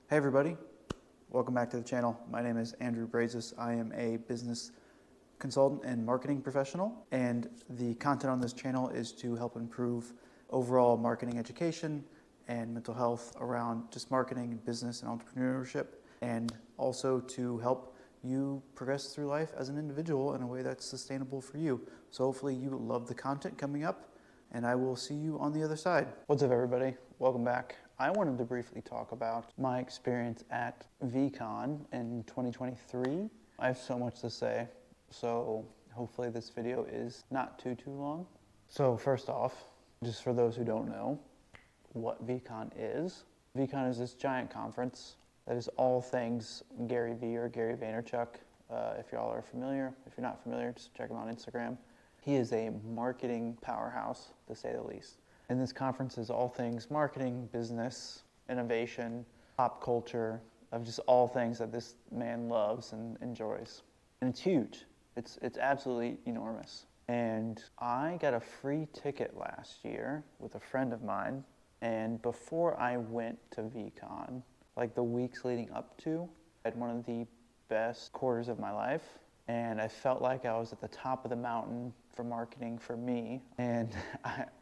Hey everybody, welcome back to the channel. My name is Andrew Brazis. I am a business consultant and marketing professional, and the content on this channel is to help improve overall marketing education and mental health around just marketing and business and entrepreneurship, and also to help you progress through life as an individual in a way that's sustainable for you. So hopefully you love the content coming up, and I will see you on the other side. What's up everybody? Welcome back. I wanted to briefly talk about my experience at VeeCon in 2023. I have so much to say, so hopefully this video is not too long. So first off, just for those who don't know what VeeCon is this giant conference that is all things Gary Vee or Gary Vaynerchuk. If y'all are familiar, if you're not familiar, just check him on Instagram. He is a marketing powerhouse, to say the least. And this conference is all things marketing, business, innovation, pop culture, of just all things that this man loves and enjoys. And it's huge. It's absolutely enormous. And I got a free ticket last year with a friend of mine. And before I went to VeeCon, like the weeks leading up to, I had one of the best quarters of my life. And I felt like I was at the top of the mountain for marketing for me. And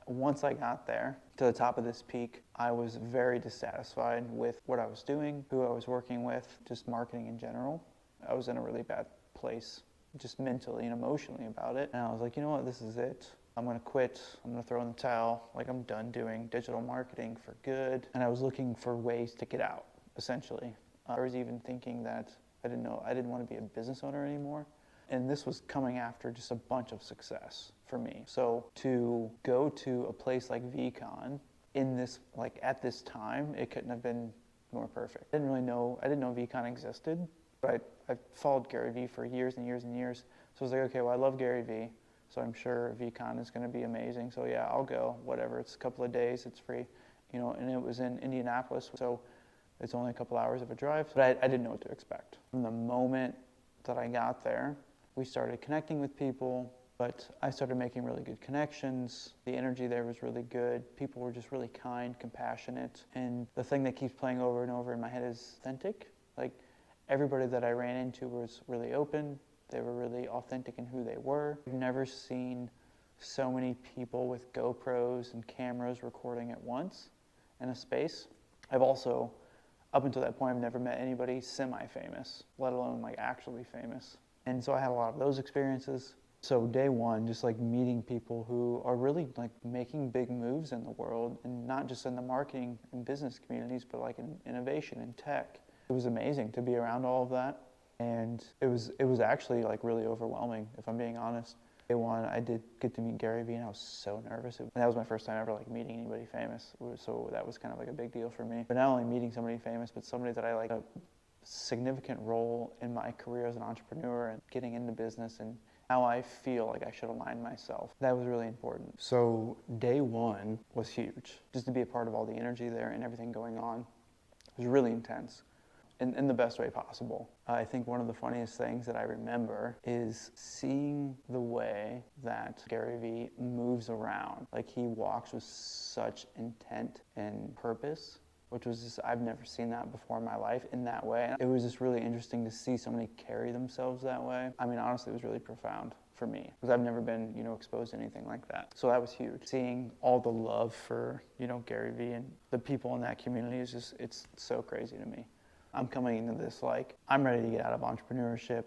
once I got there to the top of this peak, I was very dissatisfied with what I was doing, who I was working with, just marketing in general. I was in a really bad place, just mentally and emotionally about it. And I was like, you know what, this is it. I'm gonna quit, I'm gonna throw in the towel, like I'm done doing digital marketing for good. And I was looking for ways to get out, essentially. I was even thinking that I didn't want to be a business owner anymore. And this was coming after just a bunch of success for me. So to go to a place like VeeCon in this, like at this time, it couldn't have been more perfect. I didn't know VeeCon existed, but I followed Gary Vee for years and years and years. So I was like, okay, well, I love Gary Vee, so I'm sure VeeCon is going to be amazing. So yeah, I'll go, whatever. It's a couple of days, it's free, you know, and it was in Indianapolis. So it's only a couple hours of a drive, but I didn't know what to expect. From the moment that I got there, we started connecting with people, but I started making really good connections. The energy there was really good. People were just really kind, compassionate. And the thing that keeps playing over and over in my head is authentic. Like everybody that I ran into was really open. They were really authentic in who they were. I've never seen so many people with GoPros and cameras recording at once in a space. I've also, up until that point, I've never met anybody semi-famous, let alone like actually famous. And so I had a lot of those experiences. So day one, just like meeting people who are really like making big moves in the world, and not just in the marketing and business communities, but like in innovation and tech. It was amazing to be around all of that. And it was actually like really overwhelming, if I'm being honest. Day one, I did get to meet Gary Vee, and I was so nervous. And that was my first time ever like meeting anybody famous. So that was kind of like a big deal for me. But not only meeting somebody famous, but somebody that I like a significant role in my career as an entrepreneur and getting into business and how I feel like I should align myself. That was really important. So day one was huge. Just to be a part of all the energy there and everything going on. It was really intense. In the best way possible. I think one of the funniest things that I remember is seeing the way that Gary Vee moves around. Like he walks with such intent and purpose, which was just, I've never seen that before in my life in that way. It was just really interesting to see somebody carry themselves that way. I mean, honestly, it was really profound for me because I've never been, exposed to anything like that. So that was huge. Seeing all the love for, Gary Vee and the people in that community is just, it's so crazy to me. I'm coming into this like, I'm ready to get out of entrepreneurship.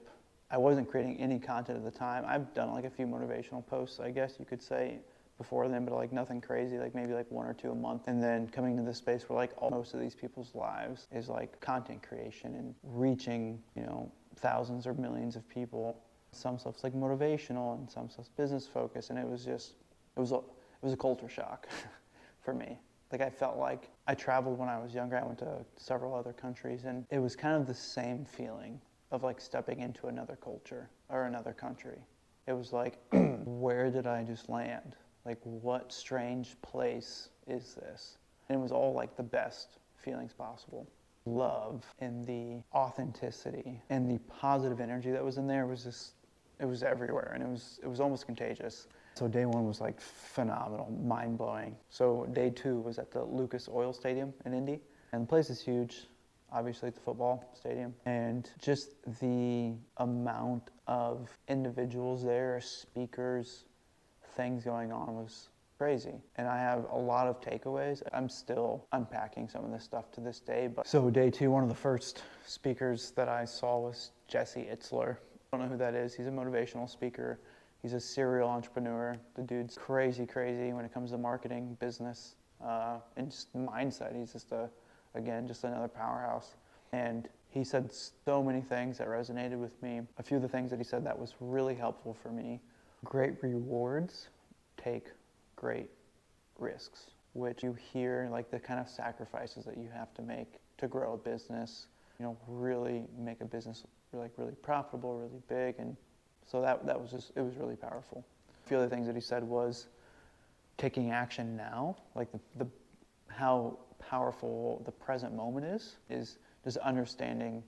I wasn't creating any content at the time. I've done like a few motivational posts, I guess you could say, before then, but like nothing crazy, like maybe like 1 or 2 a month. And then coming to this space where like most of these people's lives is like content creation and reaching, thousands or millions of people. Some stuff's like motivational and some stuff's business focused. And it was a culture shock for me. Like I felt like I traveled when I was younger. I went to several other countries, and it was kind of the same feeling of like stepping into another culture or another country. It was like, where did I just land? Like, what strange place is this? And it was all like the best feelings possible. Love and the authenticity and the positive energy that was in there was just, it was everywhere, and it was almost contagious. So day one was like phenomenal, mind-blowing. So day two was at the Lucas Oil Stadium in Indy, and the place is huge. obviously at the football stadium. And just the amount of individuals there, speakers, things going on was crazy. And I have a lot of takeaways. I'm still unpacking some of this stuff to this day. But so day 2, one of the first speakers that I saw was Jesse Itzler. I don't know who that is. He's a motivational speaker. He's a serial entrepreneur. The dude's crazy when it comes to marketing, business, and just mindset. He's just just another powerhouse. And he said so many things that resonated with me. A few of the things that he said that was really helpful for me. Great rewards take great risks, which you hear like the kind of sacrifices that you have to make to grow a business, really make a business really profitable, really big. And so that was just, it was really powerful. A few other things that he said was taking action now, like the how powerful the present moment is just understanding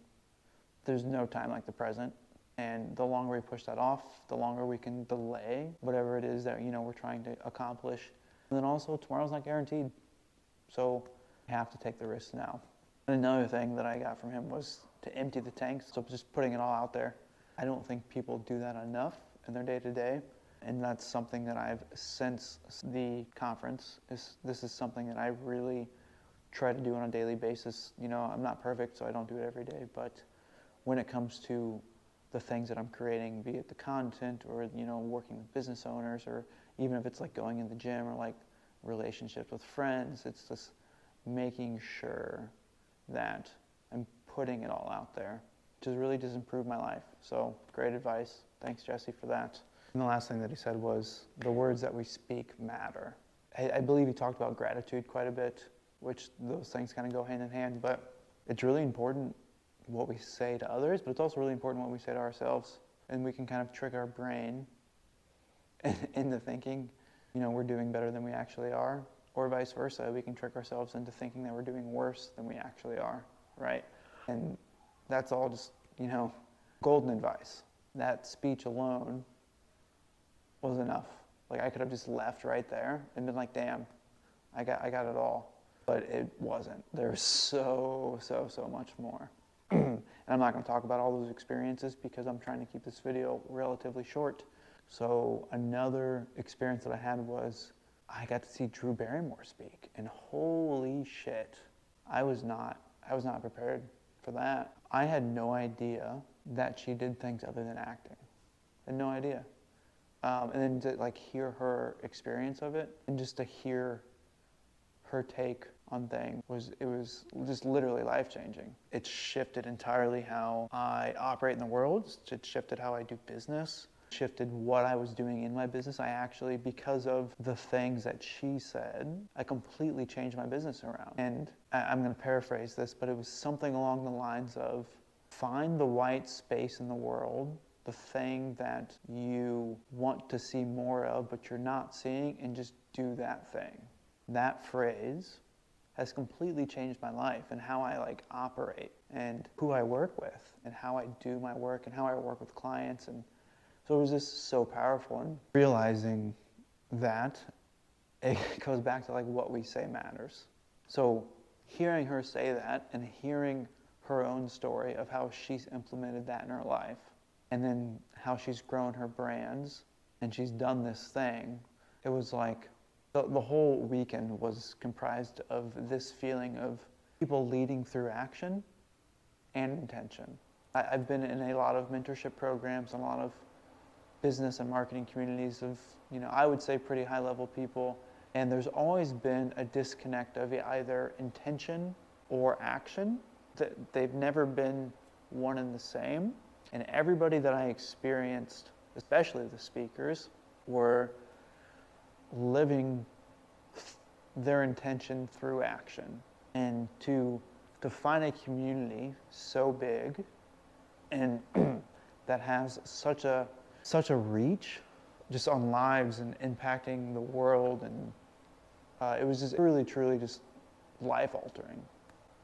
there's no time like the present. And the longer we push that off, the longer we can delay whatever it is that, we're trying to accomplish. And then also, tomorrow's not guaranteed. So you have to take the risks now. And another thing that I got from him was to empty the tanks. So just putting it all out there. I don't think people do that enough in their day-to-day. And that's something that I've, since the conference, this is something that I really try to do on a daily basis. I'm not perfect, so I don't do it every day. But when it comes to the things that I'm creating, be it the content or, working with business owners, or even if it's like going in the gym or like relationships with friends, it's just making sure that I'm putting it all out there to really just improve my life. So great advice. Thanks, Jesse, for that. And the last thing that he said was the words that we speak matter. I believe he talked about gratitude quite a bit, which those things kind of go hand in hand, but it's really important what we say to others, but it's also really important what we say to ourselves. And we can kind of trick our brain into thinking, we're doing better than we actually are, or vice versa. We can trick ourselves into thinking that we're doing worse than we actually are, right? And that's all just, golden advice. That speech alone was enough. Like, I could have just left right there and been like, damn, I got it all. But it wasn't. There's so much more. And I'm not going to talk about all those experiences because I'm trying to keep this video relatively short. So another experience that I had was I got to see Drew Barrymore speak, and holy shit, I was not prepared for that. I had no idea that she did things other than acting. I had no idea. And then to hear her experience of it, and just to hear her take on things was just literally life-changing. It shifted entirely how I operate in the world. It shifted how I do business. Shifted what I was doing in my business. I actually, because of the things that she said, I completely changed my business around. And I'm going to paraphrase this, but it was something along the lines of find the white space in the world, the thing that you want to see more of but you're not seeing, and just do that thing. That phrase has completely changed my life and how I operate and who I work with and how I do my work and how I work with clients. And so it was just so powerful. And realizing that it goes back to what we say matters. So hearing her say that and hearing her own story of how she's implemented that in her life, and then how she's grown her brands and she's done this thing, it was like the whole weekend was comprised of this feeling of people leading through action and intention. I've been in a lot of mentorship programs and a lot of business and marketing communities of, I would say pretty high level people. And there's always been a disconnect of either intention or action. They've never been one and the same. And everybody that I experienced, especially the speakers, were living their intention through action. And to find a community so big and that has such a reach just on lives and impacting the world, and it was just really truly just life altering.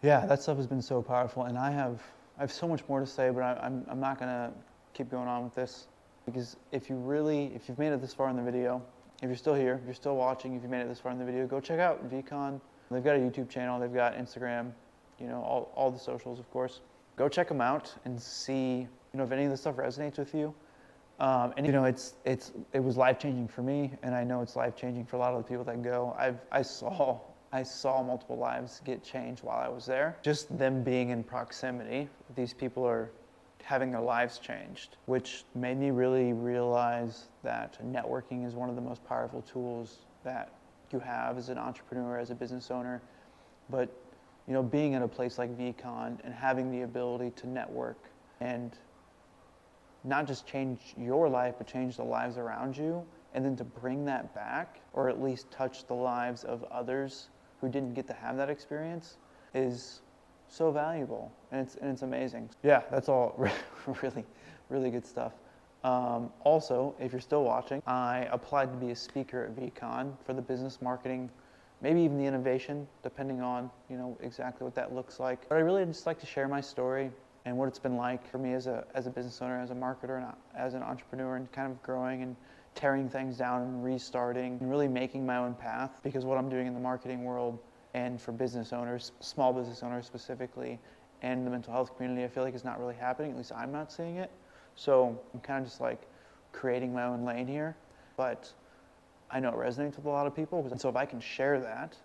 Yeah, that stuff has been so powerful, and I have so much more to say, but I'm not gonna keep going on with this, because if you've made it this far in the video, if you're still here, if you're still watching, if you made it this far in the video, go check out VeeCon. They've got a YouTube channel, they've got Instagram, all the socials, of course. Go check them out and see, if any of this stuff resonates with you. And it was life-changing for me, and I know it's life-changing for a lot of the people that go. I saw multiple lives get changed while I was there. Just them being in proximity, these people are having their lives changed, which made me really realize that networking is one of the most powerful tools that you have as an entrepreneur, as a business owner. But being at a place like VeeCon and having the ability to network and not just change your life, but change the lives around you, and then to bring that back, or at least touch the lives of others who didn't get to have that experience, is so valuable, and it's amazing. Yeah, that's all really good stuff. Also, if you're still watching, I applied to be a speaker at VeeCon for the business marketing, maybe even the innovation, depending on exactly what that looks like. But I really just like to share my story and what it's been like for me as a business owner, as a marketer, and as an entrepreneur, and kind of growing and tearing things down and restarting and really making my own path. Because what I'm doing in the marketing world and for business owners, small business owners specifically, and the mental health community, I feel like it's not really happening. At least I'm not seeing it. So I'm kind of just like creating my own lane here. But I know it resonates with a lot of people. And so if I can share that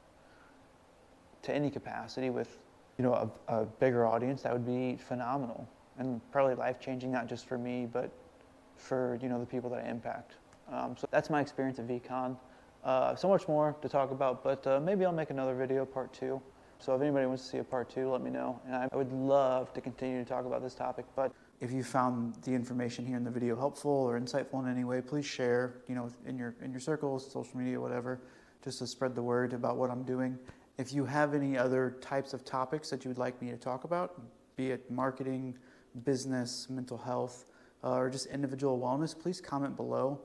to any capacity with a bigger audience, that would be phenomenal and probably life-changing, not just for me, but for the people that I impact. So that's my experience at VeeCon. So much more to talk about, but maybe I'll make another video, part 2. So if anybody wants to see a part 2, let me know. And I would love to continue to talk about this topic. But if you found the information here in the video helpful or insightful in any way, please share, in your circles, social media, whatever, just to spread the word about what I'm doing. If you have any other types of topics that you would like me to talk about, be it marketing, business, mental health, or just individual wellness, please comment below.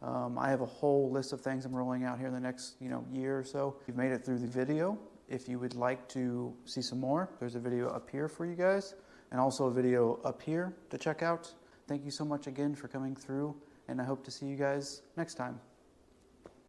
I have a whole list of things I'm rolling out here in the next year or so. If you've made it through the video, if you would like to see some more, there's a video up here for you guys, and also a video up here to check out. Thank you so much again for coming through, and I hope to see you guys next time.